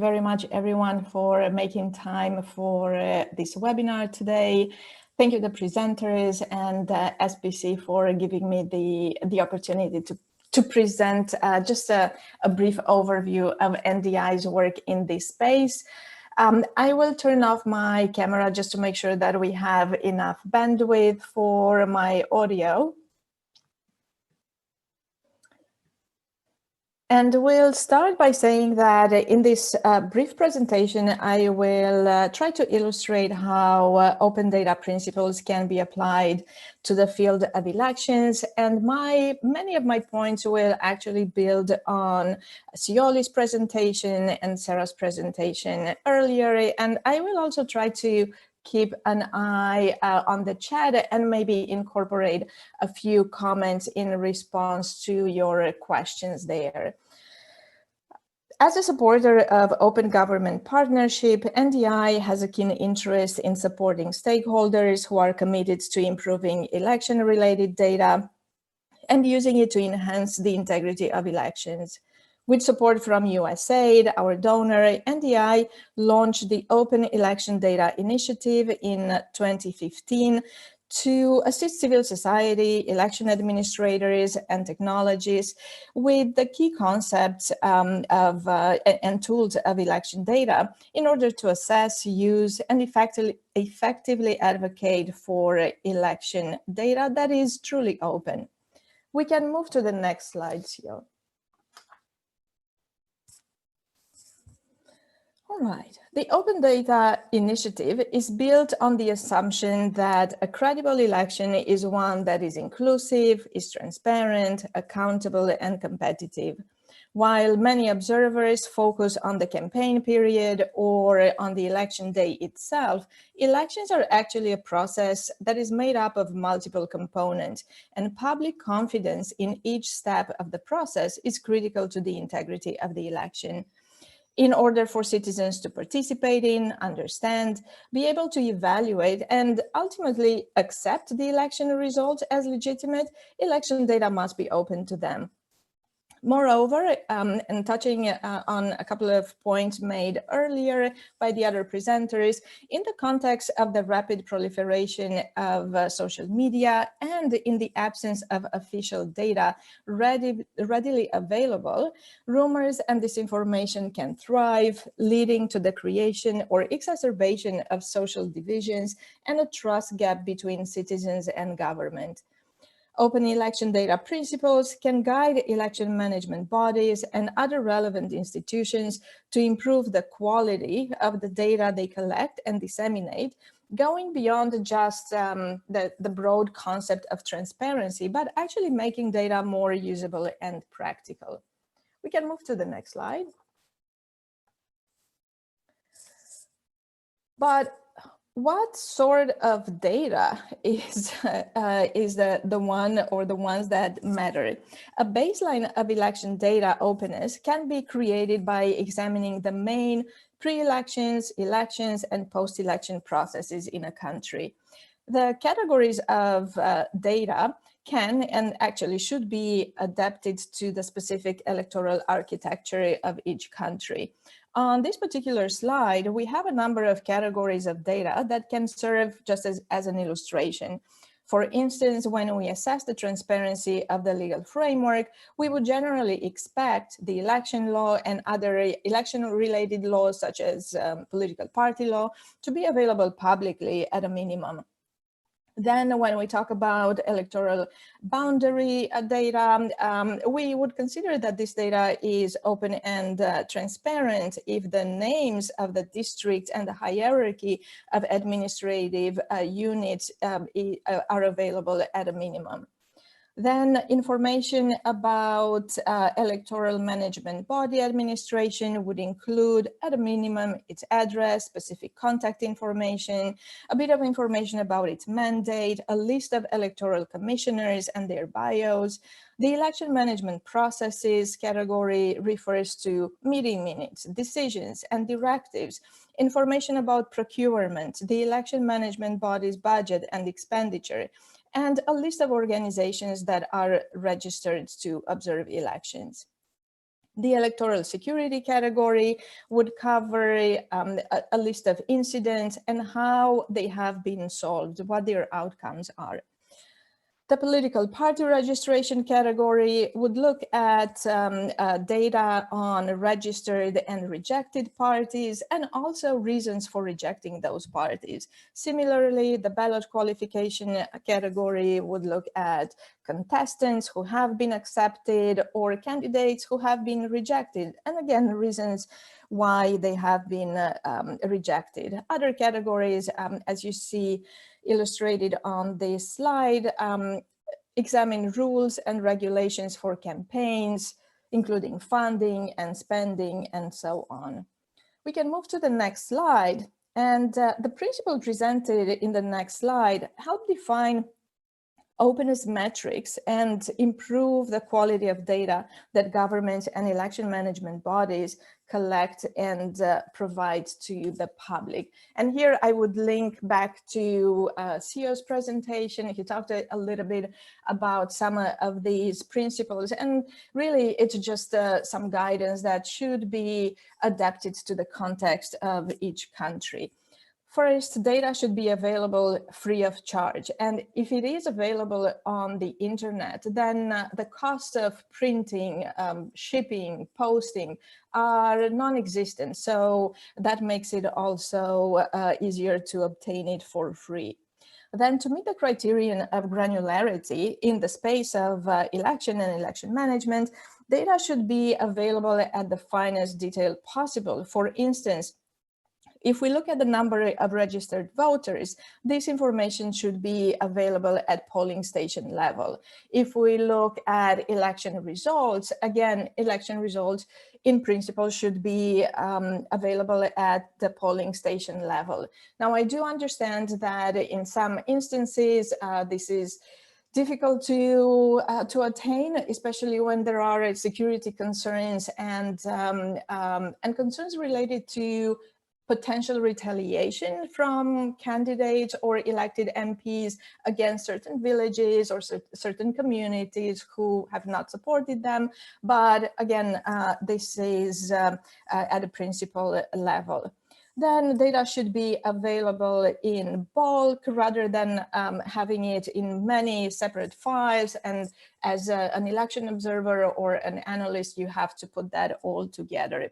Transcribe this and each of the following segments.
very much, everyone, for making time for this webinar today. Thank you, the presenters, and SPC for giving me the opportunity to present just a brief overview of NDI's work in this space. I will turn off my camera just to make sure that we have enough bandwidth for my audio. And we'll start by saying that in this brief presentation, I will try to illustrate how open data principles can be applied to the field of elections. And many of my points will actually build on Sioli's presentation and Sarah's presentation earlier. And I will also try to keep an eye on the chat and maybe incorporate a few comments in response to your questions there. As a supporter of open government partnership, NDI has a keen interest in supporting stakeholders who are committed to improving election-related data and using it to enhance the integrity of elections. With support from USAID, our donor, NDI launched the Open Election Data Initiative in 2015 to assist civil society, election administrators, and technologists with the key concepts and tools of election data in order to assess, use, and effectively advocate for election data that is truly open. We can move to the next slide, Sio. All right, the Open Data Initiative is built on the assumption that a credible election is one that is inclusive, is transparent, accountable, and competitive. While many observers focus on the campaign period or on the election day itself, elections are actually a process that is made up of multiple components, and public confidence in each step of the process is critical to the integrity of the election. In order for citizens to participate in, understand, be able to evaluate, and ultimately accept the election results as legitimate, election data must be open to them. Moreover, and touching on a couple of points made earlier by the other presenters, in the context of the rapid proliferation of social media and in the absence of official data readily available, rumors and disinformation can thrive, leading to the creation or exacerbation of social divisions and a trust gap between citizens and government. Open election data principles can guide election management bodies and other relevant institutions to improve the quality of the data they collect and disseminate, going beyond just the broad concept of transparency, but actually making data more usable and practical. We can move to the next slide. But what sort of data is the one or the ones that matter? A baseline of election data openness can be created by examining the main pre-elections, elections, and post-election processes in a country. The categories of data can and actually should be adapted to the specific electoral architecture of each country. On this particular slide, we have a number of categories of data that can serve just as an illustration. For instance, when we assess the transparency of the legal framework, we would generally expect the election law and other election-related laws, such as political party law, to be available publicly at a minimum. Then when we talk about electoral boundary data, we would consider that this data is open and transparent if the names of the district and the hierarchy of administrative units are available at a minimum. Then information about electoral management body administration would include, at a minimum, its address, specific contact information, a bit of information about its mandate, a list of electoral commissioners and their bios. The election management processes category refers to meeting minutes, decisions, and directives, information about procurement, the election management body's budget and expenditure, and a list of organizations that are registered to observe elections. The electoral security category would cover a list of incidents and how they have been solved, what their outcomes are. The political party registration category would look at data on registered and rejected parties and also reasons for rejecting those parties. Similarly, the ballot qualification category would look at contestants who have been accepted or candidates who have been rejected, and again, reasons why they have been rejected. Other categories, as you see illustrated on this slide, examine rules and regulations for campaigns, including funding and spending and so on. We can move to the next slide. And the principle presented in the next slide help define openness metrics and improve the quality of data that governments and election management bodies collect and provide to the public. And here I would link back to CEO's presentation. He talked a little bit about some of these principles, and really it's just some guidance that should be adapted to the context of each country. First, data should be available free of charge. And if it is available on the internet, then the cost of printing, shipping, posting are non-existent. So that makes it also easier to obtain it for free. Then to meet the criterion of granularity in the space of election and election management, data should be available at the finest detail possible. For instance, if we look at the number of registered voters, this information should be available at polling station level. If we look at election results, again, election results in principle should be available at the polling station level. Now, I do understand that in some instances, this is difficult to attain, especially when there are security concerns and concerns related to potential retaliation from candidates or elected MPs against certain villages or certain communities who have not supported them. But again, this is at a principal level. Then data should be available in bulk rather than having it in many separate files. And as an election observer or an analyst, you have to put that all together.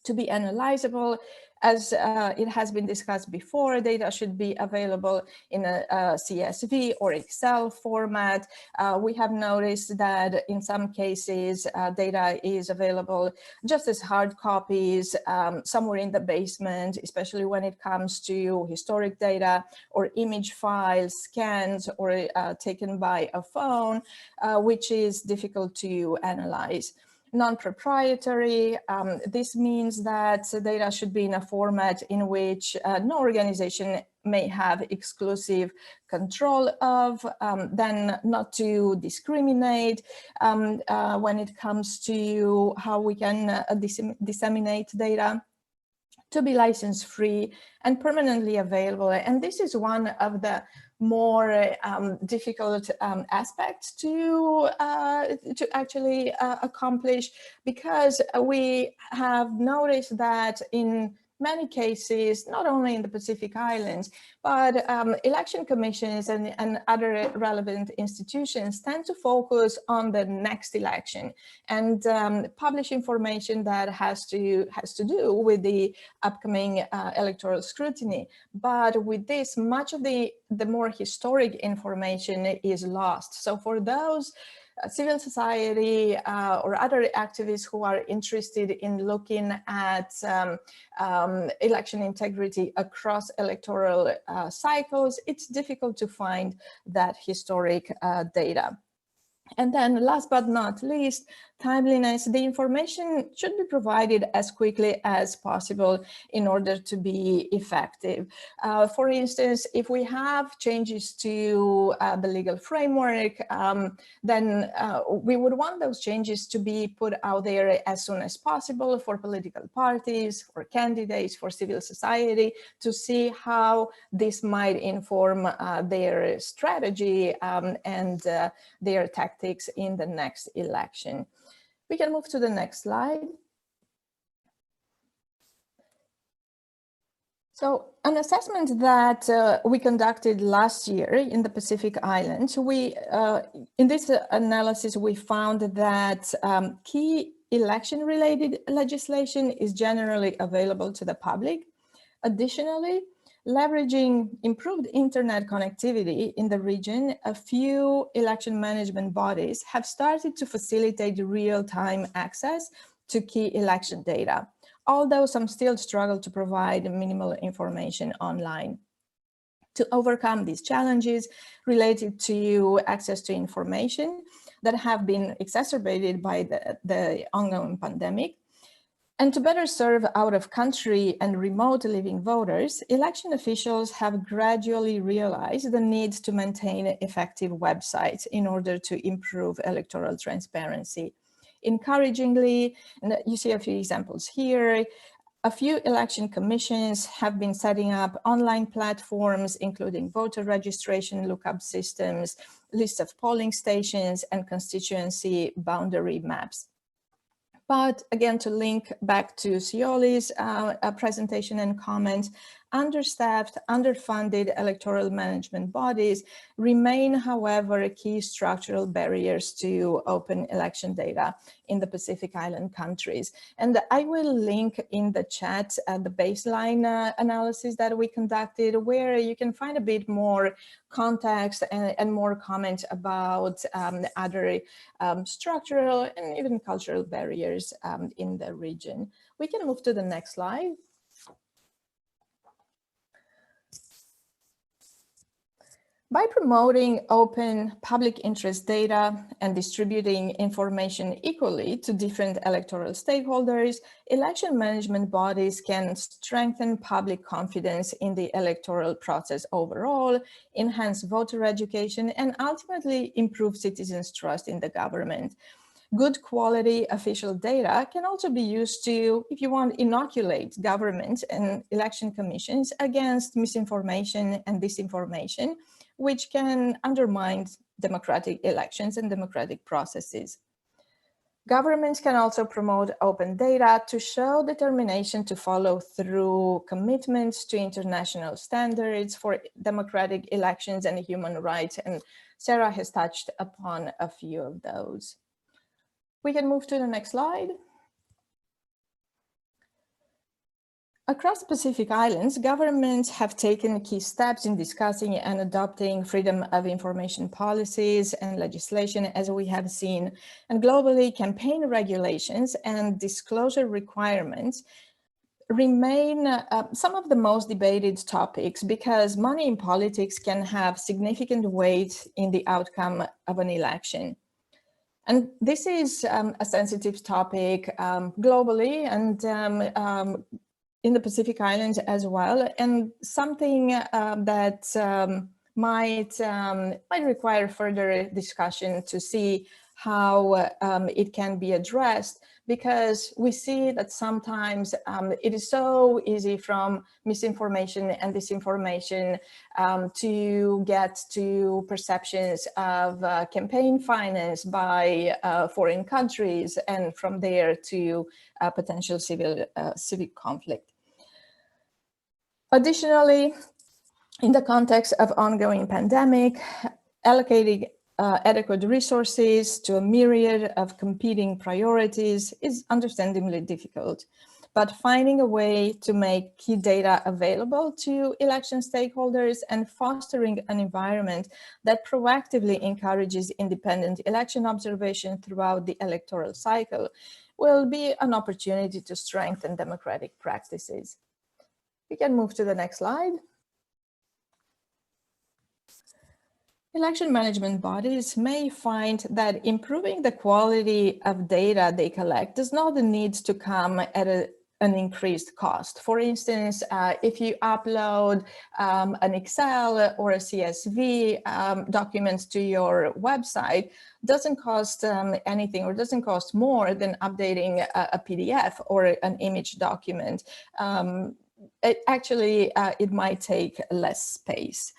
To be analyzable, as it has been discussed before, data should be available in a CSV or Excel format. We have noticed that in some cases, data is available just as hard copies somewhere in the basement, especially when it comes to historic data or image files, scans, or taken by a phone, which is difficult to analyze. Non-proprietary, this means that data should be in a format in which no organization may have exclusive control of, then not to discriminate when it comes to how we can disseminate data, to be license free and permanently available. And this is one of the more difficult aspects to actually accomplish, because we have noticed that in many cases, not only in the Pacific Islands, but election commissions and other relevant institutions tend to focus on the next election and publish information that has to do with the upcoming electoral scrutiny. But with this, much of the more historic information is lost. So for those civil society or other activists who are interested in looking at election integrity across electoral cycles, it's difficult to find that historic data. And then last but not least, timeliness. The information should be provided as quickly as possible in order to be effective. For instance, if we have changes to the legal framework, then we would want those changes to be put out there as soon as possible for political parties, for candidates, for civil society, to see how this might inform their strategy and their tactics in the next election. We can move to the next slide. So an assessment that we conducted last year in the Pacific Islands, in this analysis, we found that key election-related legislation is generally available to the public. Additionally, leveraging improved internet connectivity in the region, a few election management bodies have started to facilitate real-time access to key election data, although some still struggle to provide minimal information online. To overcome these challenges related to access to information that have been exacerbated by the ongoing pandemic, and to better serve out-of-country and remote living voters, election officials have gradually realized the need to maintain effective websites in order to improve electoral transparency. Encouragingly, and you see a few examples here, a few election commissions have been setting up online platforms, including voter registration lookup systems, lists of polling stations, and constituency boundary maps. But again, to link back to Sioli's presentation and comments, understaffed, underfunded electoral management bodies remain, however, key structural barriers to open election data in the Pacific Island countries. And I will link in the chat the baseline analysis that we conducted, where you can find a bit more context and more comment about other structural and even cultural barriers in the region. We can move to the next slide. By promoting open public interest data and distributing information equally to different electoral stakeholders, election management bodies can strengthen public confidence in the electoral process overall, enhance voter education, and ultimately improve citizens' trust in the government. Good quality official data can also be used to, if you want, inoculate government and election commissions against misinformation and disinformation, which can undermine democratic elections and democratic processes. Governments can also promote open data to show determination to follow through commitments to international standards for democratic elections and human rights, and Sarah has touched upon a few of those. We can move to the next slide. Across the Pacific Islands, governments have taken key steps in discussing and adopting freedom of information policies and legislation, as we have seen. And globally, campaign regulations and disclosure requirements remain some of the most debated topics, because money in politics can have significant weight in the outcome of an election. And this is a sensitive topic globally and in the Pacific Islands as well, and something that might require further discussion to see how it can be addressed, because we see that sometimes it is so easy from misinformation and disinformation to get to perceptions of campaign finance by foreign countries, and from there to potential civic conflict. Additionally, in the context of ongoing pandemic, allocating adequate resources to a myriad of competing priorities is understandably difficult. But finding a way to make key data available to election stakeholders and fostering an environment that proactively encourages independent election observation throughout the electoral cycle will be an opportunity to strengthen democratic practices. We can move to the next slide. Election management bodies may find that improving the quality of data they collect does not need to come at an increased cost. For instance, if you upload an Excel or a CSV document to your website, doesn't cost anything, or doesn't cost more than updating a PDF or an image document. It might take less space.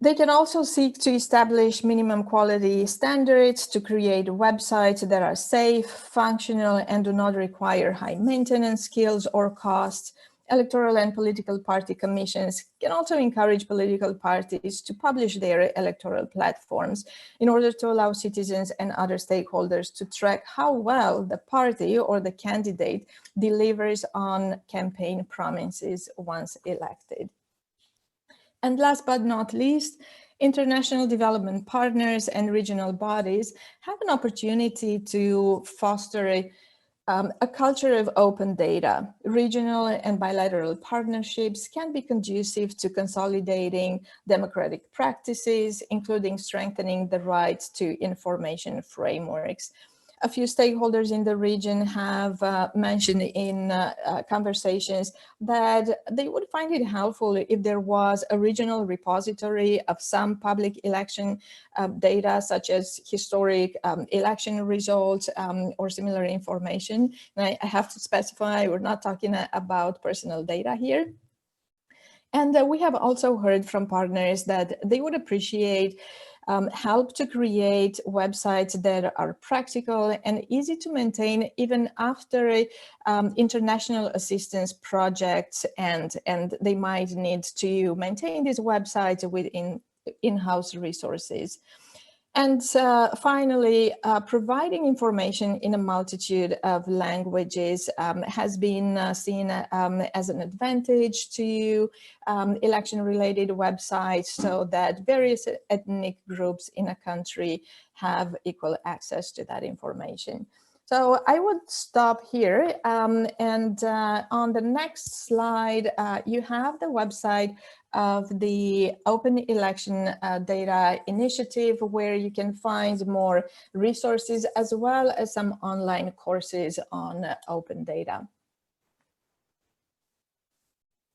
They can also seek to establish minimum quality standards to create websites that are safe, functional, and do not require high maintenance skills or costs. Electoral and political party commissions can also encourage political parties to publish their electoral platforms in order to allow citizens and other stakeholders to track how well the party or the candidate delivers on campaign promises once elected. And last but not least, international development partners and regional bodies have an opportunity to foster a culture of open data. Regional and bilateral partnerships can be conducive to consolidating democratic practices, including strengthening the right to information frameworks. A few stakeholders in the region have mentioned in conversations that they would find it helpful if there was a regional repository of some public election data, such as historic election results or similar information. And I have to specify, we're not talking about personal data here. And we have also heard from partners that they would appreciate help to create websites that are practical and easy to maintain even after international assistance projects end, and they might need to maintain these websites within in-house resources. And finally, providing information in a multitude of languages has been seen as an advantage to election-related websites, so that various ethnic groups in a country have equal access to that information. So I would stop here, and on the next slide, you have the website of the Open Election Data Initiative, where you can find more resources as well as some online courses on open data.